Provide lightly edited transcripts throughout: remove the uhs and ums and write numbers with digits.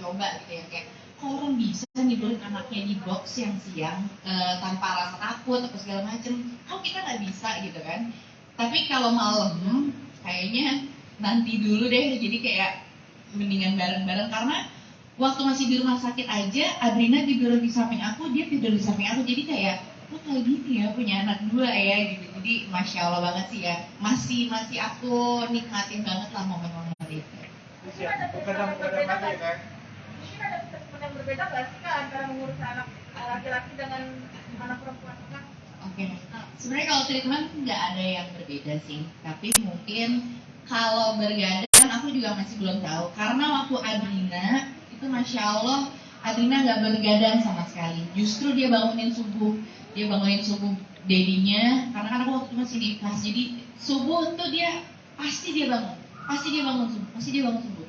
mencoba gitu ya, kayak kok orang bisa nidurin anaknya di box yang siang tanpa rasa takut atau segala macem, kok kita nggak bisa gitu kan. Tapi kalau malam kayaknya nanti dulu deh, jadi kayak mendingan bareng-bareng, karena waktu masih di rumah sakit aja Adrina tidur di samping aku, dia tidur di samping aku, jadi kayak oh kayak gini ya punya anak dua ya gitu. Jadi masya Allah banget sih ya, masih aku nikmatin banget lah momen-momen itu. Mungkin ada yang berbeda nggak sih Kak antara mengurus anak laki-laki dengan anak perempuan Kak? Oke, sebenarnya kalau treatment nggak ada yang berbeda sih, tapi mungkin kalau bergadang aku juga masih belum tahu, karena waktu Adrina itu masya Allah Adrina nggak bergadang sama sekali, justru dia bangunin subuh dedinya, karena kan aku waktu itu masih di kelas, jadi subuh tuh dia pasti dia bangun subuh.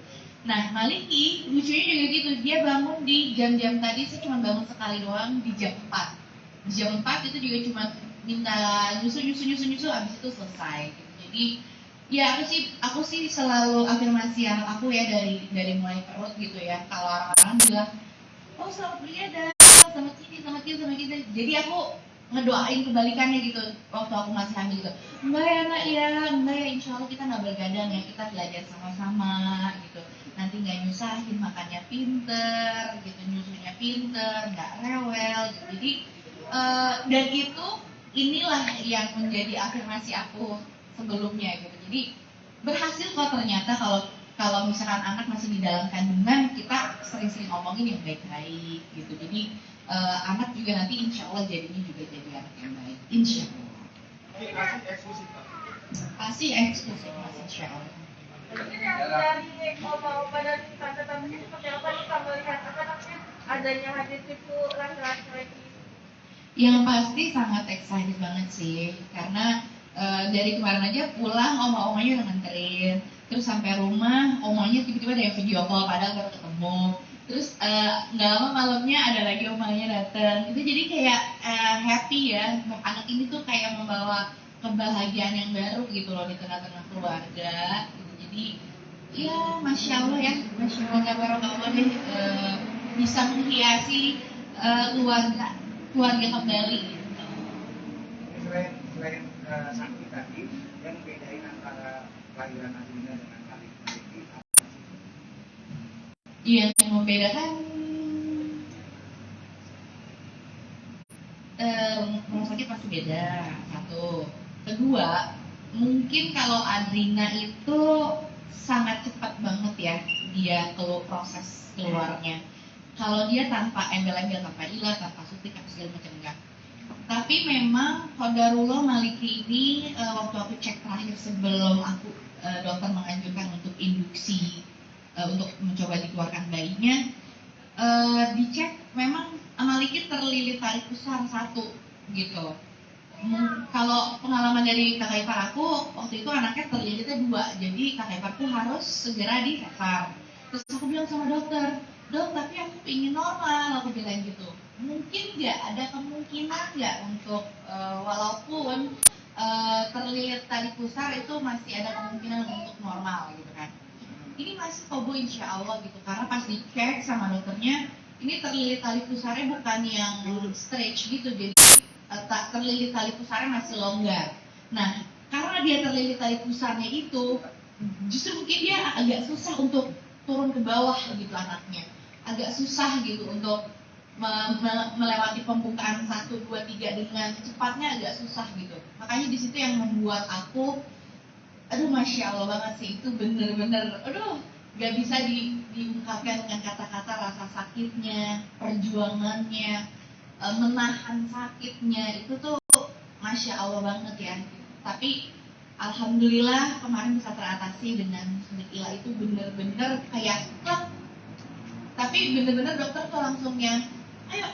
Nah Maliki lucunya juga gitu, dia bangun di jam-jam tadi, saya cuma bangun sekali doang di jam 4. Di jam 4 itu juga cuma minta nyusu habis itu selesai gitu. Jadi ya aku sih selalu afirmasi anak aku ya, dari mulai perut gitu ya. Kalau orang-orang bilang oh selamat bergadang, selamat kita, jadi aku ngedoain kebalikannya gitu waktu aku masih hamil gitu. Enggak ya insya Allah kita nggak bergadang ya, kita belajar sama-sama gitu, nanti nggak nyusahin, makannya pinter gitu, nyusunya pinter, nggak rewel gitu. Jadi dan inilah yang menjadi afirmasi aku sebelumnya gitu. Jadi berhasil kok ternyata, kalau misalkan anak masih di dalam kandungan, kita sering-sering ngomongin yang baik-baik gitu. Jadi anak juga nanti insya Allah jadinya juga jadi anak yang baik, insya Allah. Pasti eksklusif mas, insya Allah. Mungkin yang dari opa-opa dan tante-tantenya seperti apa nih Kak melihat adanya hadir cucu laki-laki? Yang pasti sangat excited banget sih, karena dari kemarin aja pulang oma-omanya udah nganterin, terus sampai rumah omanya tiba-tiba ada yang video call padahal baru ketemu, terus nggak lama malamnya ada lagi omanya datang, itu jadi kayak happy ya, anak ini tuh kayak membawa kebahagiaan yang baru gitu loh di tengah-tengah keluarga gitu. Jadi ya masya Allah ya, masya Allah tabarakallah deh, bisa menghiasi keluarga kembali gitu. Selain sakit tadi, yang membedain antara kelahiran Adrina dengan Maliki apa sih? Yang membedakan rumah sakit pasti beda, satu. Kedua, mungkin kalau Adrina itu sangat cepat banget ya dia proses keluarnya. Kalau dia tanpa embel-embel, tanpa ilah, tanpa suntik, tanpa segala macam enggak. Tapi memang qadarullah Maliki ini waktu aku cek terakhir sebelum aku dokter menganjurkan untuk induksi, untuk mencoba dikeluarkan bayinya, dicek memang Maliki terlilit tali pusar satu gitu. Kalau pengalaman dari kakak ipar aku, waktu itu anaknya terlilitnya 2, jadi kakak iparku harus segera disesar. Terus aku bilang sama dokter, dok tapi aku ingin normal, aku bilang gitu. Mungkin nggak ada kemungkinan nggak untuk walaupun terlilit tali pusar itu masih ada kemungkinan untuk normal gitu kan. Ini masih kobo insya Allah gitu, karena pas dicek sama dokternya ini terlilit tali pusarnya bukan yang stretch gitu, jadi terlilit tali pusarnya masih longgar. Nah karena dia terlilit tali pusarnya itu, justru mungkin dia agak susah untuk turun ke bawah gitu anaknya, agak susah gitu untuk melewati pembukaan 1, 2, 3 dengan cepatnya, agak susah gitu. Makanya di situ yang membuat aku aduh masya Allah banget sih, itu bener-bener aduh gak bisa diungkapkan dengan kata-kata rasa sakitnya, perjuangannya, menahan sakitnya itu tuh masya Allah banget ya. Tapi alhamdulillah kemarin bisa teratasi dengan ilah itu bener-bener kayak klep. Tapi bener-bener dokter tuh langsung yang ayo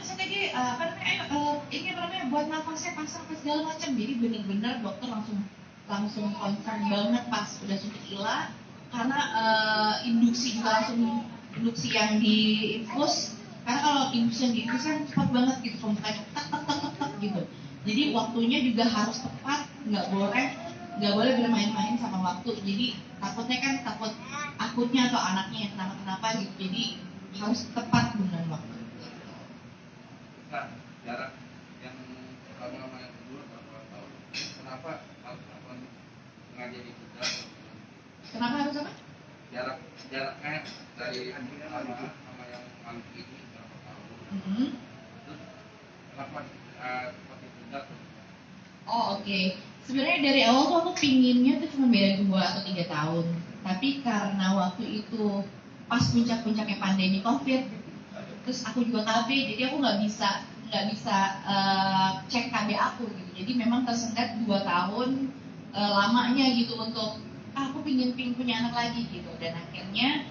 ini buat nafasnya pasang segala macam. Jadi bener-bener dokter langsung concern banget pas udah suntik ilah, karena induksi juga langsung induksi yang diinfus, karena kalau induksi yang diinfus kan cepat banget gitu, pembukanya tak gitu. Jadi waktunya juga harus tepat, nggak boleh bermain-main sama waktu. Jadi takut akutnya atau anaknya yang kenapa gitu. Jadi harus tepat dengan waktu. Nah, jarak yang pertama sama yang kedua berapa tahun? Kenapa harus sengaja ditunda? Kenapa harus apa? Jaraknya dari sama yang Malik ini berapa tahun? Terus kenapa seperti ditunda? Oh oke. Sebenarnya dari awal tuh aku pinginnya tuh cuma beda 2 atau 3 tahun. Tapi karena waktu itu pas puncak-puncaknya pandemi COVID, terus aku juga KB, jadi aku nggak bisa cek KB aku gitu. Jadi memang tersendat 2 tahun lamanya gitu untuk aku pingin punya anak lagi gitu. Dan akhirnya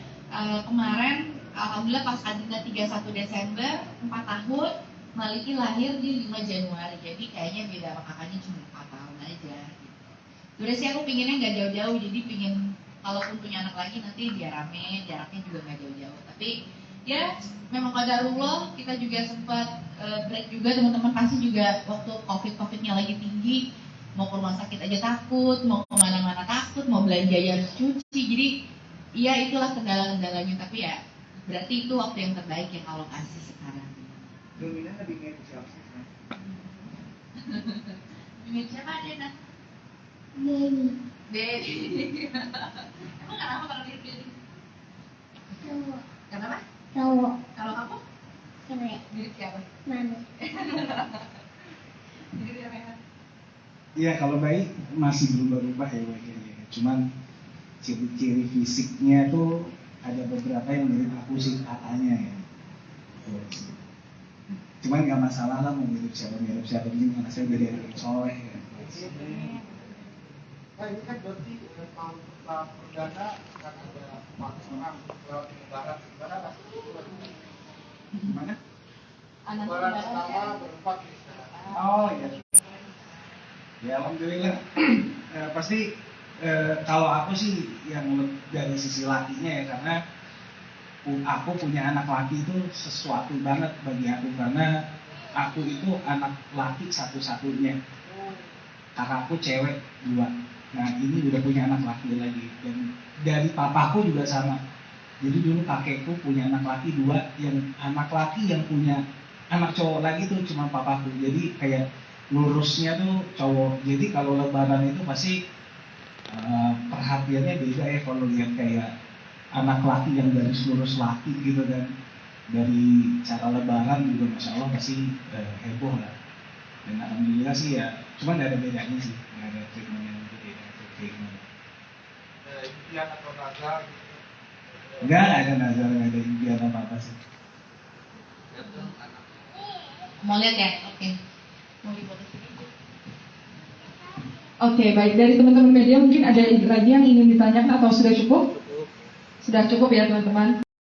kemarin alhamdulillah pas Adina 31 Desember 4 tahun, Maliki lahir di 5 Januari. Jadi kayaknya beda sama kakaknya cuma 4 tahun aja gitu. Sebenarnya sih aku pinginnya nggak jauh-jauh, jadi pingin kalaupun punya anak lagi nanti dia rame, jaraknya juga nggak jauh-jauh. Tapi ya memang qadarullah, kita juga sempat break juga, teman-teman pasti juga waktu COVID-nya lagi tinggi, mau ke rumah sakit aja takut, mau kemana-mana takut, mau belanja ya harus cuci. Jadi iya itulah kendala-kendalanya, tapi ya berarti itu waktu yang terbaik yang Allah kasih sekarang. Dominan lebih mirip siapa sih? Mirip siapa Dena? Dedi. Emang kenapa kalau mirip Dedi? Cowok. Kenapa? Cowok. Kalau kamu? Cewek. Mirip siapa? Mami. Mirip siapa ya? Iya, kalau bayi masih berubah-ubah ya wajahnya. Cuman ciri-ciri fisiknya tuh ada beberapa yang mirip aku sih katanya ya. Cuman nggak masalah lah mau mirip siapa, ini anak saya jadi anak soleh ya. Nah ini kan berarti tahun perdana kan ada 4 orang lewat lebaran. Gimana lah? Gimana? Anak Lebaran saudara pertama saya. berempat. Oh iya. Ya alhamdulillah. Pasti kalau aku sih yang dari sisi lakinya ya, karena aku punya anak laki itu sesuatu banget bagi aku, karena aku itu anak laki satu-satunya. Kakak aku cewek 2. Nah ini udah punya anak laki lagi, dan dari papaku juga sama. Jadi dulu kakekku punya anak laki 2, yang anak laki yang punya anak cowok lagi tuh cuma papaku. Jadi kayak lurusnya tuh cowok. Jadi kalau lebaran itu pasti perhatiannya beda ya kalau lihat kayak anak laki yang garis lurus laki gitu kan. Dari cara lebaran juga masya Allah pasti heboh lah. Dan alhamdulillah sih ya, cuma nggak ada bedanya sih, nggak ada treatment yang berbeda atau treatment. Impian atau nazar gitu. Nggak ada nazar, nggak ada impian apa sih. Mau lihat ya? Oke. Mau difoto. Oke, baik. Dari teman-teman media mungkin ada lagi yang ingin ditanyakan atau sudah cukup? Sudah cukup ya teman-teman.